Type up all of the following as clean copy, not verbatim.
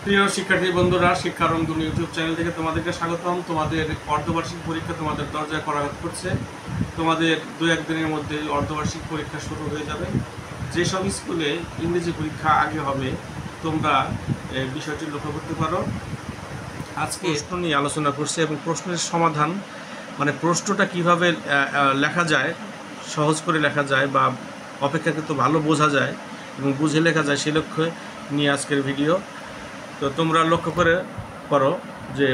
প্রিয় শিক্ষার্থী বন্ধুরা, শিক্ষারঞ্জন ইউটিউব চ্যানেল থেকে তোমাদেরকে স্বাগতম। তোমাদের অর্ধবার্ষিক পরীক্ষা তোমাদের দরজায় করাঘাত করছে। তোমাদের 2-1 দিনের মধ্যে অর্ধবার্ষিক পরীক্ষা শুরু হয়ে যাবে। যেসব স্কুলে ইংরেজি পরীক্ষা আগে হবে তোমরা বিষয়টি লক্ষ্য করতে পারো। আজকে প্রশ্ন নিয়ে আলোচনা করছি এবং প্রশ্নের সমাধান মানে প্রশ্নটা কিভাবে লেখা যায়, সহজ করে লেখা যায় বা অপেক্ষাকৃত ভালো বোঝা যায় এবং বুঝে লেখা যায় সে লক্ষ্যে নিয়ে আজকের ভিডিও। তো তোমরা লক্ষ্য করে করো যে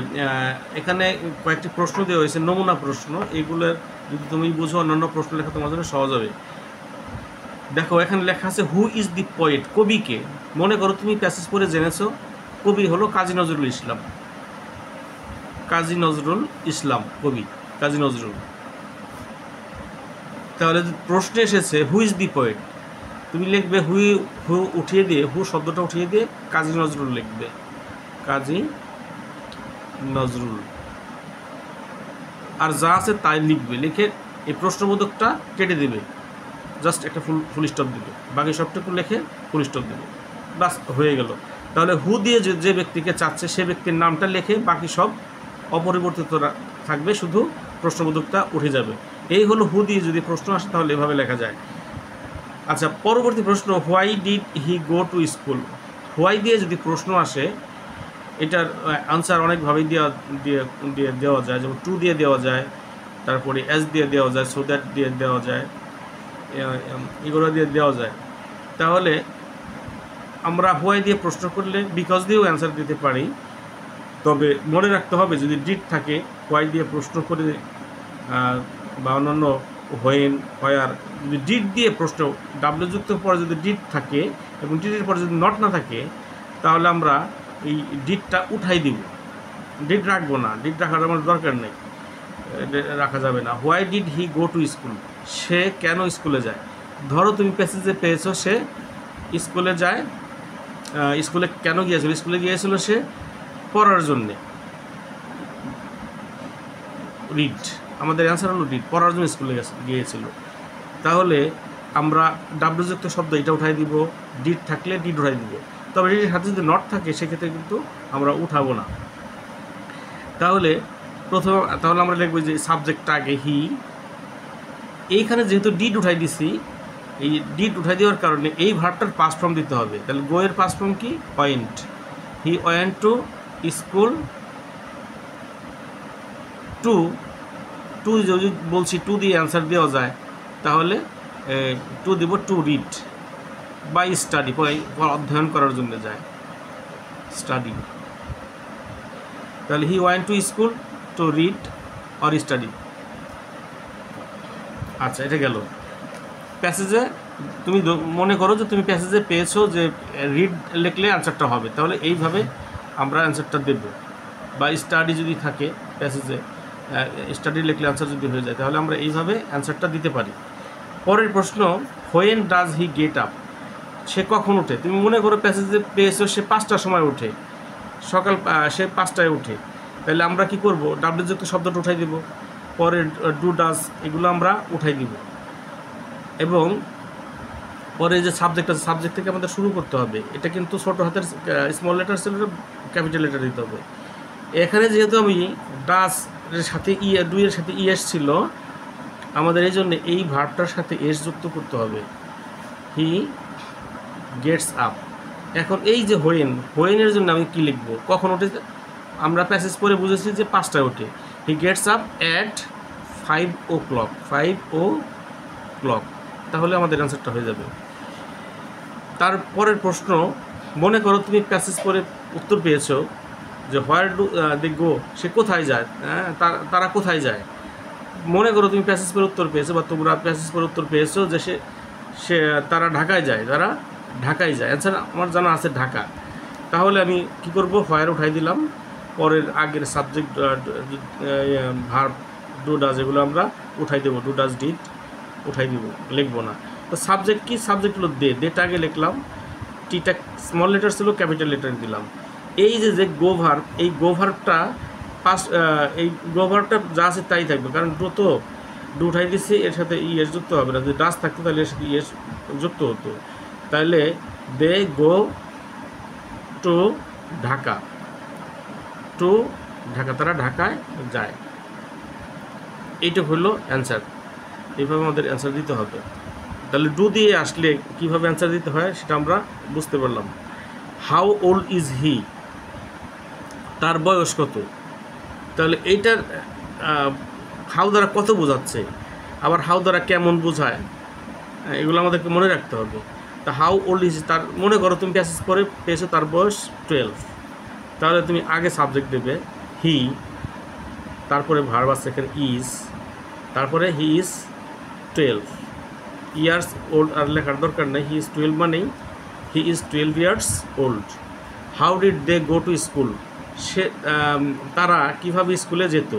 এখানে কয়েকটি প্রশ্ন দেওয়া হয়েছে, নমুনা প্রশ্ন। এগুলো যদি তুমি বুঝো অন্যান্য প্রশ্ন লেখা তোমার জন্য সহজ হবে। দেখো এখানে লেখা আছে হু ইজ দি পোয়েট, কবিকে। মনে করো তুমি প্যাসেজ পড়ে জেনেছো কবি হলো কাজী নজরুল ইসলাম। কাজী নজরুল ইসলাম কবি, কাজী নজরুল। তাহলে প্রশ্নে এসেছে হু ইজ দি পোয়েট, তুমি লিখবে হু উঠিয়ে দিয়ে, হু শব্দটা উঠিয়ে দিয়ে কাজী নজরুল লিখবে, কাজী নজরুল। আর যা আছে তাই লিখবে, লিখে এই প্রশ্নবোধকটা কেটে দেবে, জাস্ট একটা ফুল স্টপ দেবে, বাকি সবটুকু লিখে ফুল স্টপ দেবে, বাস হয়ে গেল। তাহলে হু দিয়ে যে ব্যক্তিকে চাচ্ছে সে ব্যক্তির নামটা লিখে বাকি সব অপরিবর্তিত থাকবে, শুধু প্রশ্নবোধকটা উঠে যাবে। এই হলো হু দিয়ে যদি প্রশ্ন আসে তাহলে এভাবে লেখা যায়। আচ্ছা, পরবর্তী প্রশ্ন, why did he go to school. Why দিয়ে যদি প্রশ্ন আসে এটার আনসার অনেকভাবেই দেওয়া যায়, যেমন টু দিয়ে দেওয়া যায়, তারপরে এস দিয়ে দেওয়া যায়, সো দ্যাট দিয়ে দেওয়া যায়, এগুলো দিয়ে দেওয়া যায়। তাহলে আমরা হোয়াই দিয়ে প্রশ্ন করলে বিকজ দিয়েও অ্যান্সার দিতে পারি, তবে মনে রাখতে হবে যদি ডিড থাকে হোয়াই দিয়ে প্রশ্ন করে বা অন্যান্য হোয়েন হোয়ার, যদি ডিড দিয়ে প্রশ্ন ডাব্লিউ যুক্ত পরে যদি ডিড থাকে এবং ডিডের পরে যদি নট না থাকে তাহলে আমরা এই ডিডটা উঠাই দিব, ডিড রাখবো না, ডিড রাখার আমার দরকার নেই, রাখা যাবে না। Why did he go to school, সে কেন স্কুলে যায়। ধরো তুমি প্যাসেজে পেয়েছো সে স্কুলে যায়, স্কুলে কেন গিয়েছিল, স্কুলে গিয়েছিল সে পড়ার জন্যে, রিড, আমাদের অ্যান্সার হলো রিড, পড়ার জন্য স্কুলে গিয়েছিল। তাহলে আমরা ডাব্লিউ যুক্ত শব্দ এটা উঠাই দিব, ডিড থাকলে ডিড উঠাই দিব, তবে ডিডের সাথে যদি নট থাকে সেক্ষেত্রে কিন্তু আমরা উঠাবো না। তাহলে আমরা লিখবো যে সাবজেক্টটা আগে হি, এইখানে যেহেতু ডিড উঠাই দিছি, এই ডিড উঠাই দেওয়ার কারণে এই ভার্বটার পাস্ট ফর্ম দিতে হবে। তাহলে গো এর পাস্ট ফর্ম কি, went. He went to school, to যদি বলছি টু দিয়ে অ্যান্সার দেওয়া যায় তাহলে টু দিব টু রিড বা স্টাডি, অধ্যয়ন করার জন্য যায়, স্টাডি। তাহলে হি went to school to read or study. আচ্ছা, এটা গেল প্যাসেজে। তুমি মনে করো যে তুমি প্যাসেজে পেয়েছো যে রিড লিখলে অ্যান্সারটা হবে, তাহলে এইভাবে আমরা অ্যান্সারটা দেব। বা স্টাডি যদি থাকে প্যাসেজে, স্টাডি লিখলে অ্যান্সার যদি হয়ে যায় তাহলে আমরা এইভাবে অ্যান্সারটা দিতে পারি। পরের প্রশ্ন, when does he get up, সে কখন ওঠে। তুমি মনে করো প্যাসেজে পেয়েছো সে 5টার সময় ওঠে, সকাল সে 5টায় ওঠে, তাহলে আমরা কি করব, ডাব্লিউ যুক্ত শব্দটা উঠাই দিব, পরে ডু ডাজ এগুলো আমরা উঠাই দিব, এবং পরে যে সাবজেক্ট আছে সাবজেক্ট থেকে আমাদের শুরু করতে হবে। এটা কিন্তু ছোটো হাতের স্মল লেটার ছিল, ক্যাপিটাল লেটার দিতে হবে। এখানে যেহেতু আমি ডাস এর সাথে ডু এর সাথে এস ছিল, আমাদের এই জন্য এই ভার্বটার সাথে এস যুক্ত করতে হবে, হি গেটস আপ। এখন এই যে হোয়েনের জন্য আমি কি লিখব, কখন ওঠে, আমরা প্যাসেজ পরে বুঝেছি যে 5টায় ওঠে। He gets up at 5 o'clock, 5 o'clock, তাহলে আমাদের অ্যান্সারটা হয়ে যাবে। তারপরের প্রশ্ন, মনে করো তুমি প্যাসেজ পরে উত্তর পেয়েছো যে হোয়ার ডু দে গো, সে কোথায় যায়, তারা কোথায় যায়। মনে করো তুমি প্যাসেজ পরে উত্তর পেয়েছো বা তোমরা প্যাসেজ পরে উত্তর পেয়েছো যে তারা ঢাকায় যায়, তারা ঢাকায় যায়, অ্যান্সার আমার জানা আছে ঢাকা। তাহলে আমি কি করব, হোয়ার উঠাই দিলাম, পরের আগের সাবজেক্ট ভার্ব ডু ডাজ এগুলো আমরা উঠাই দেবো, ডু ডাজ ডিড উঠাই দিব, লিখবো না। তো সাবজেক্ট কি, সাবজেক্ট হলো দেটা আগে লিখলাম, টিটা স্মল লেটার ছিল, ক্যাপিটাল লেটার দিলাম। এই যে গো ভার্ব, এই গো ভার্বটা এই গো ভার্বটা যা আছে তাই থাকবে, কারণ ডু উঠাই দিচ্ছি, এর সাথে এস যুক্ত হবে না। যদি ডাস থাকতো তাহলে এর সাথে এস যুক্ত হতো। তাহলে they go to Dhaka, to Dhaka, তারা ঢাকায় যায়। এইটা হলো অ্যান্সার। এইভাবে আমাদের অ্যান্সার দিতে হবে। তাহলে ডু দিয়ে আসলে কীভাবে অ্যান্সার দিতে হয় সেটা আমরা বুঝতে পারলাম। হাউ ওল্ড ইজ হি, তার বয়স কত। তাহলে এইটার হাউ দ্বারা কত বোঝাচ্ছে, আবার হাউ দ্বারা কেমন বোঝায়, এগুলো আমাদেরকে মনে রাখতে হবে। তা হাউ ওল্ড ইজ, তার মনে করো তুমি প্যাসেজ পরে পেয়েছো তার বয়স 12, তাহলে তুমি আগে সাবজেক্ট দেবে হি, তারপরে ভার্ব আছে এখানে ইজ, তারপরে হি ইজ 12 ইয়ার্স ওল্ড। আর লেখার দরকার নেই, হি ইজ 12 মানেই he is 12 years old. How did they go to school, সে তারা কীভাবে স্কুলে যেত,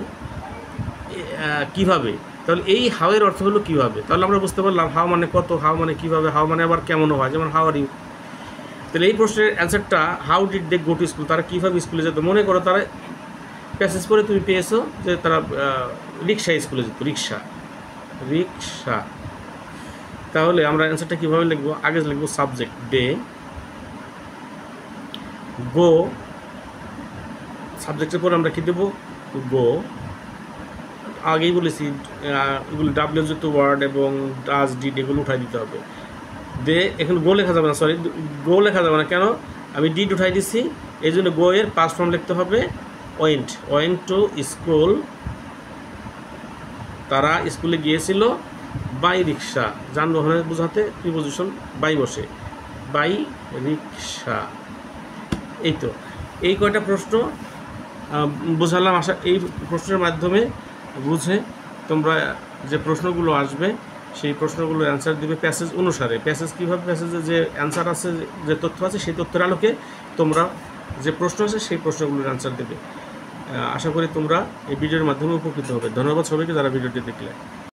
কীভাবে। তাহলে এই হাউ এর অর্থ হলো কীভাবে। তাহলে আমরা বুঝতে পারলাম হাউ মানে কত, হাউ মানে কীভাবে, হাউ মানে আবার কেমনও হয়, যেমন হাউ আর ইউ। তাহলে এই প্রশ্নের অ্যান্সারটা how did they go to school, তারা কীভাবে স্কুলে যেত। মনে করো তারা প্যাসেজ পরে তুমি পেয়েছো যে তারা রিক্সায় স্কুলে যেত, রিক্সা, রিক্সা। তাহলে আমরা অ্যান্সারটা কীভাবে লিখবো, আগে লিখবো সাবজেক্ট দে, গো, সাবজেক্টের পরে আমরা কী দেবো, গো। আগেই বলেছি এগুলো ডাব্লিউ যুক্ত ওয়ার্ড এবং ডাজ ডিড এগুলো উঠাই দিতে হবে। দে, এখন গো লেখা যাবে না, সরি গো লেখা যাবে না, কেন, আমি ডিড উঠাই দিচ্ছি, এই জন্য গো এর পাস্ট ফর্ম লিখতে হবে ওয়েন্ট, ওয়েন্ট টু স্কুল, তারা স্কুলে গিয়েছিল বাই রিক্সা, যানবাহনের বোঝাতে প্রিপোজিশন বাই বসে, বাই রিক্সা। এই তো এই কয়টা প্রশ্ন বোঝালাম। আশা এই প্রশ্নের মাধ্যমে বুঝে তোমরা যে প্রশ্নগুলো আসবে সেই প্রশ্নগুলোর অ্যান্সার দিবে প্যাসেজ অনুসারে। প্যাসেজ কীভাবে, প্যাসেজে যে অ্যান্সার আছে, যে তথ্য আছে, সেই তথ্যের আলোকে তোমরা যে প্রশ্ন আছে সেই প্রশ্নগুলোর অ্যান্সার দেবে। আশা করি তোমরা এই ভিডিওর মাধ্যমে উপকৃত হবে। ধন্যবাদ সবাইকে যারা ভিডিওটি দেখলে।